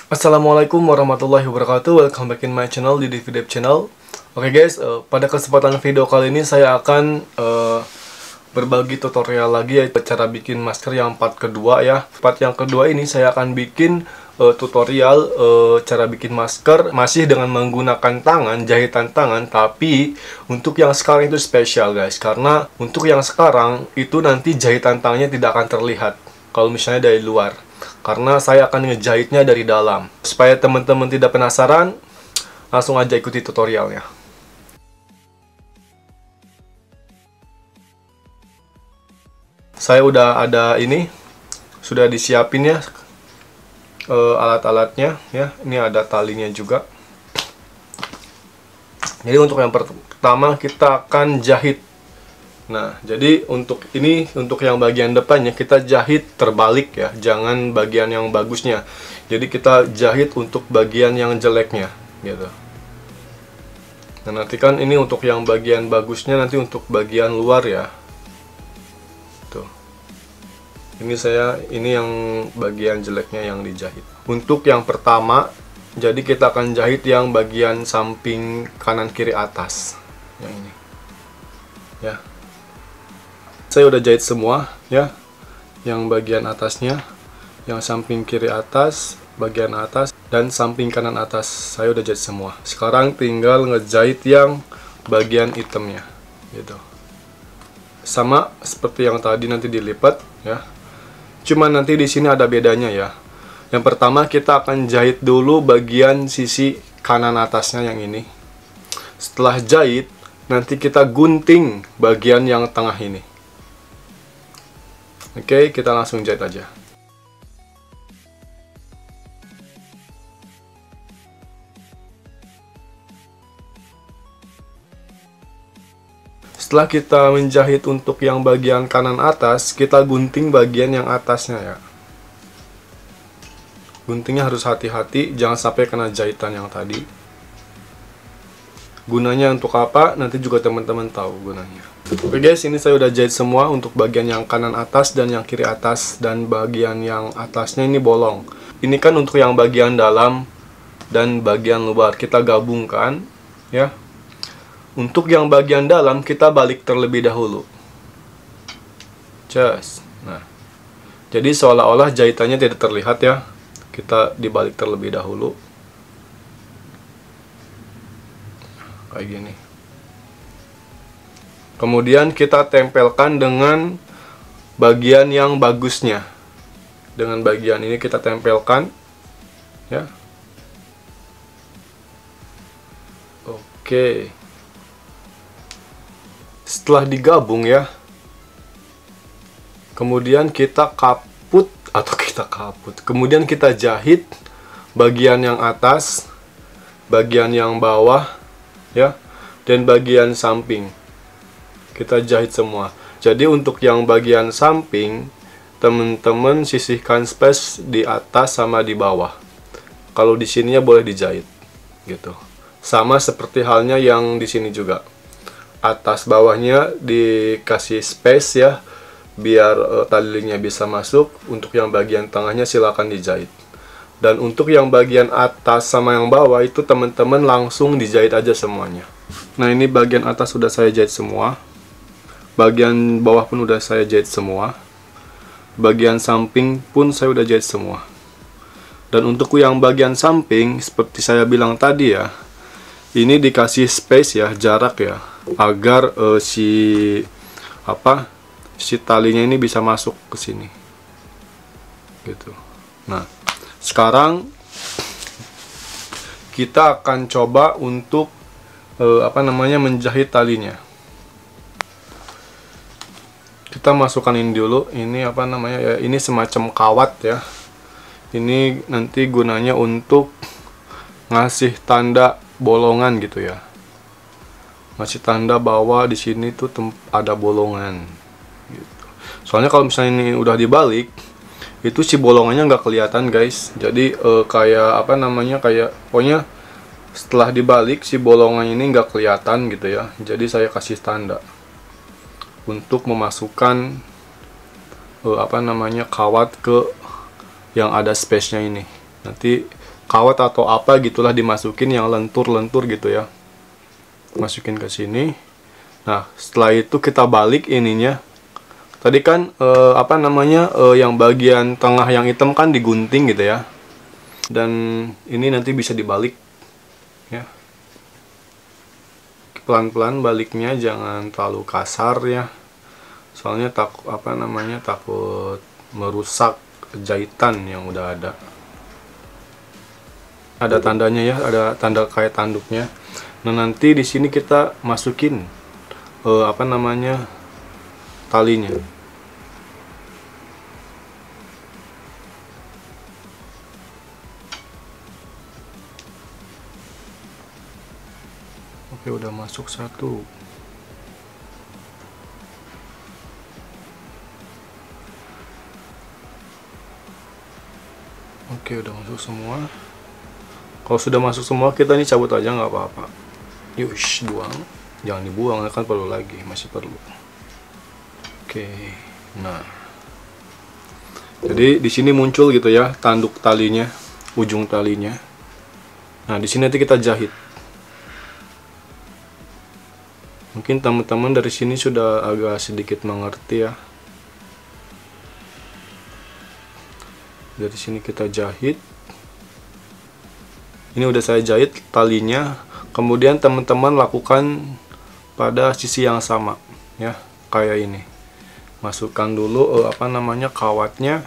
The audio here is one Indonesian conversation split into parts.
Assalamualaikum warahmatullahi wabarakatuh. Welcome back in my channel, di Dev Channel. Oke guys, pada kesempatan video kali ini saya akan berbagi tutorial lagi, yaitu cara bikin masker yang part kedua ya. Part yang kedua ini saya akan bikin tutorial cara bikin masker masih dengan menggunakan tangan, jahitan tangan. Tapi untuk yang sekarang itu spesial guys, karena untuk yang sekarang itu nanti jahitan tangannya tidak akan terlihat kalau misalnya dari luar, karena saya akan ngejahitnya dari dalam. Supaya teman-teman tidak penasaran, langsung aja ikuti tutorialnya. Saya udah ada ini, sudah disiapin ya alat-alatnya ya. Ini ada talinya juga. Jadi untuk yang pertama kita akan jahit. Nah, jadi untuk ini, untuk yang bagian depannya kita jahit terbalik ya, jangan bagian yang bagusnya. Jadi kita jahit untuk bagian yang jeleknya gitu. Nah, nanti kan ini untuk yang bagian bagusnya, nanti untuk bagian luar ya. Tuh. Ini yang bagian jeleknya yang dijahit. Untuk yang pertama, jadi kita akan jahit yang bagian samping kanan kiri atas. Yang ini. Ya. Saya udah jahit semua ya, yang bagian atasnya, yang samping kiri atas, bagian atas, dan samping kanan atas saya udah jahit semua. Sekarang tinggal ngejahit yang bagian hitamnya gitu, sama seperti yang tadi, nanti dilipat ya. Cuman nanti di sini ada bedanya ya. Yang pertama kita akan jahit dulu bagian sisi kanan atasnya yang ini. Setelah jahit, nanti kita gunting bagian yang tengah ini. Oke, kita langsung jahit aja. Setelah kita menjahit untuk yang bagian kanan atas, kita gunting bagian yang atasnya ya. Guntingnya harus hati-hati, jangan sampai kena jahitan yang tadi. Gunanya untuk apa? Nanti juga teman-teman tahu gunanya. Oke guys, ini saya udah jahit semua untuk bagian yang kanan atas dan yang kiri atas, dan bagian yang atasnya ini bolong. Ini kan untuk yang bagian dalam dan bagian luar, kita gabungkan ya. Untuk yang bagian dalam kita balik terlebih dahulu. Just. Nah, jadi seolah-olah jahitannya tidak terlihat ya. Kita dibalik terlebih dahulu. Kayak gini. Kemudian kita tempelkan dengan bagian yang bagusnya. Dengan bagian ini kita tempelkan ya. Oke. Setelah digabung ya, kemudian kita kaput, kemudian kita jahit bagian yang atas, bagian yang bawah ya, dan bagian samping. Kita jahit semua. Jadi untuk yang bagian samping, teman-teman sisihkan space di atas sama di bawah. Kalau di sininya boleh dijahit gitu. Sama seperti halnya yang di sini juga. Atas bawahnya dikasih space ya, biar talinya bisa masuk. Untuk yang bagian tengahnya silakan dijahit. Dan untuk yang bagian atas sama yang bawah itu teman-teman langsung dijahit aja semuanya. Nah, ini bagian atas sudah saya jahit semua. Bagian bawah pun udah saya jahit semua. Bagian samping pun saya udah jahit semua. Dan untuk yang bagian samping, seperti saya bilang tadi ya, ini dikasih space ya, jarak ya, agar si talinya ini bisa masuk ke sini gitu. Nah, sekarang kita akan coba untuk menjahit talinya. Kita masukkan ini dulu. Ini ya, ini semacam kawat ya. Ini nanti gunanya untuk ngasih tanda bolongan gitu ya. Ngasih tanda bahwa di sini tuh ada bolongan gitu. Soalnya kalau misalnya ini udah dibalik, itu si bolongannya nggak kelihatan guys. Jadi kayak pokoknya setelah dibalik si bolongan ini nggak kelihatan gitu ya. Jadi saya kasih tanda untuk memasukkan kawat ke yang ada space-nya ini. Nanti kawat atau apa gitulah dimasukin yang lentur-lentur gitu ya. Masukin ke sini. Nah, setelah itu kita balik ininya. Tadi kan yang bagian tengah yang hitam kan digunting gitu ya. Dan ini nanti bisa dibalik ya. Pelan-pelan baliknya, jangan terlalu kasar ya. Soalnya takut merusak jahitan yang udah ada. Ada tandanya ya, ada tanda kayak tanduknya. Nah, nanti di sini kita masukin talinya. Oke, udah masuk satu. Oke, udah masuk semua. Kalau sudah masuk semua, kita ini cabut aja nggak apa-apa. Yush, buang. Jangan dibuang, kan perlu lagi, masih perlu. Oke, nah. Jadi di sini muncul gitu ya, tanduk talinya, ujung talinya. Nah, di sini nanti kita jahit. Mungkin teman-teman dari sini sudah agak sedikit mengerti ya. Dari sini kita jahit. Ini udah saya jahit talinya. Kemudian teman-teman lakukan pada sisi yang sama ya, kayak ini. Masukkan dulu kawatnya.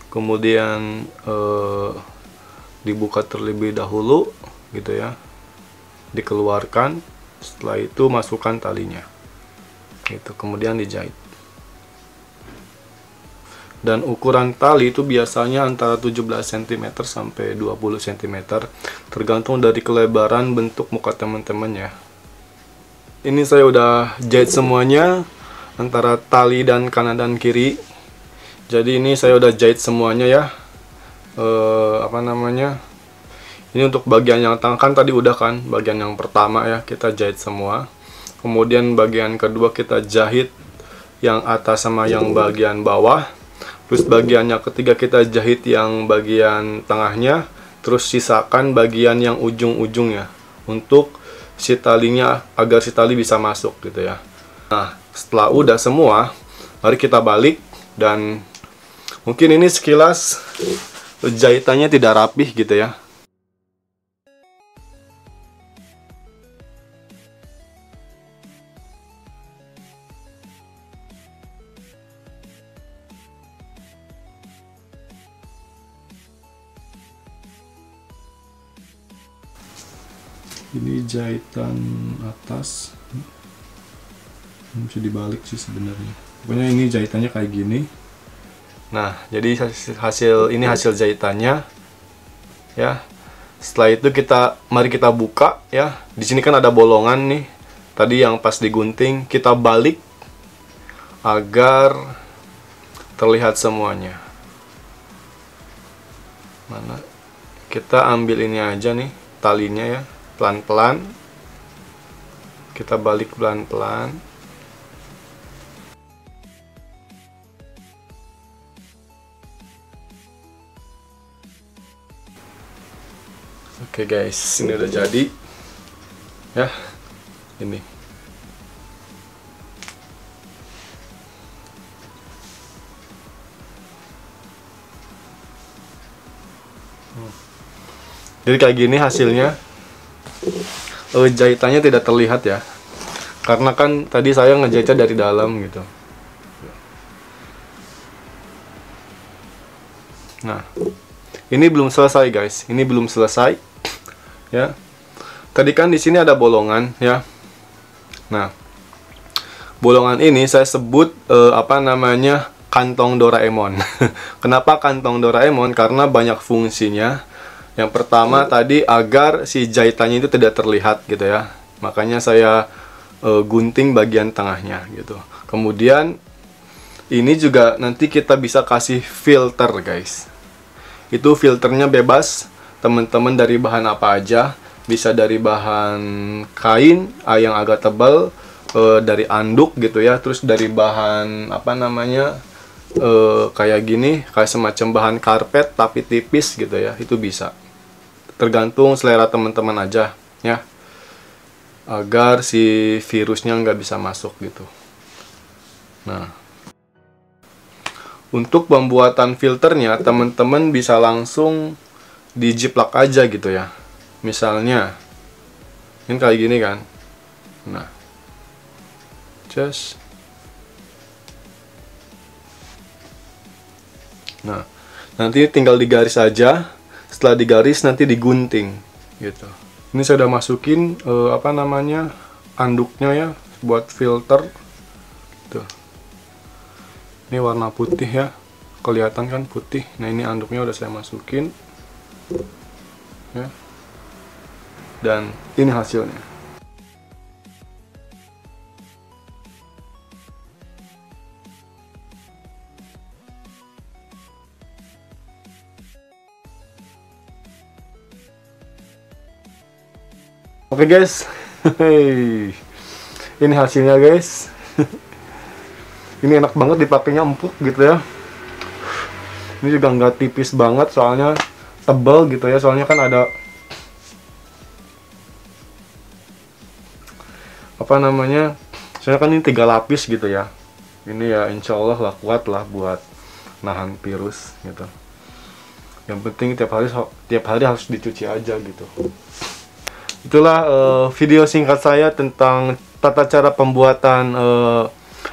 Kemudian dibuka terlebih dahulu gitu ya. Dikeluarkan. Setelah itu masukkan talinya. Gitu, kemudian dijahit. Dan ukuran tali itu biasanya antara 17 cm sampai 20 cm, tergantung dari kelebaran bentuk muka teman-teman ya. Ini saya udah jahit semuanya antara tali dan kanan dan kiri. Jadi ini saya udah jahit semuanya ya. Ini untuk bagian yang tengah, kan tadi udah kan bagian yang pertama ya kita jahit semua. Kemudian bagian kedua kita jahit yang atas sama yang bagian bawah. Terus bagian yang ketiga kita jahit yang bagian tengahnya. Terus sisakan bagian yang ujung-ujungnya untuk si talinya, agar si tali bisa masuk gitu ya. Nah, setelah udah semua, mari kita balik. Dan mungkin ini sekilas jahitannya tidak rapih gitu ya. Ini jahitan atas. Ini bisa dibalik sih sebenarnya. Pokoknya ini jahitannya kayak gini. Nah, jadi hasil jahitannya ya. Setelah itu mari kita buka ya. Di sini kan ada bolongan nih. Tadi yang pas digunting, kita balik agar terlihat semuanya. Mana? Kita ambil ini aja nih, talinya ya. Pelan-pelan kita balik pelan-pelan. Oke guys, ini udah jadi ya. Ini jadi kayak gini hasilnya. Jahitannya tidak terlihat ya, karena kan tadi saya ngejahitnya dari dalam gitu. Nah, ini belum selesai guys, ini belum selesai ya. Tadi kan di sini ada bolongan ya. Nah, bolongan ini saya sebut kantong Doraemon. Kenapa kantong Doraemon? Karena banyak fungsinya. Yang pertama tadi agar si jahitannya itu tidak terlihat gitu ya. Makanya saya gunting bagian tengahnya gitu. Kemudian ini juga nanti kita bisa kasih filter guys. Itu filternya bebas teman-teman, dari bahan apa aja. Bisa dari bahan kain yang agak tebal, dari anduk gitu ya. Terus dari bahan kayak gini, kayak semacam bahan karpet tapi tipis gitu ya, itu bisa. tergantung selera teman-teman aja ya, agar si virusnya nggak bisa masuk gitu. Nah, untuk pembuatan filternya teman-teman bisa langsung dijiplak aja gitu ya. Misalnya ini kayak gini kan. Nah, just nah, nanti tinggal digaris aja. Setelah digaris nanti digunting gitu. Ini saya udah masukin anduknya ya buat filter. Tuh. Ini warna putih ya. Kelihatan kan putih. Nah, ini anduknya udah saya masukin. Ya. Dan ini hasilnya. Oke guys, ini hasilnya guys. Ini enak banget dipakainya, empuk gitu ya. Ini juga nggak tipis banget, soalnya tebal gitu ya. Soalnya kan ada soalnya kan ini 3 lapis gitu ya. Ini ya insya Allah lah kuat lah buat nahan virus gitu. Yang penting tiap hari harus dicuci aja gitu. Itulah video singkat saya tentang tata cara pembuatan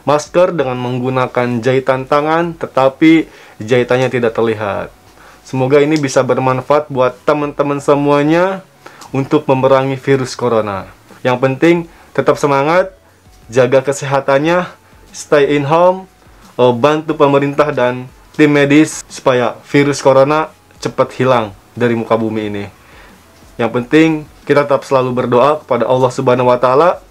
masker dengan menggunakan jahitan tangan, tetapi jahitannya tidak terlihat. Semoga ini bisa bermanfaat buat teman-teman semuanya untuk memerangi virus corona. Yang penting tetap semangat, jaga kesehatannya, stay in home, bantu pemerintah dan tim medis supaya virus corona cepat hilang dari muka bumi ini. Yang penting kita tetap selalu berdoa kepada Allah Subhanahu wa taala,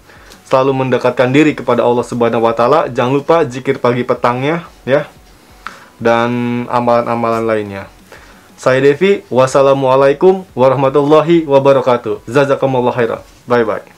selalu mendekatkan diri kepada Allah Subhanahu wa taala. Jangan lupa zikir pagi petangnya ya. Dan amalan-amalan lainnya. Saya Devi, wassalamualaikum warahmatullahi wabarakatuh. Jazakumullah khairan. Bye bye.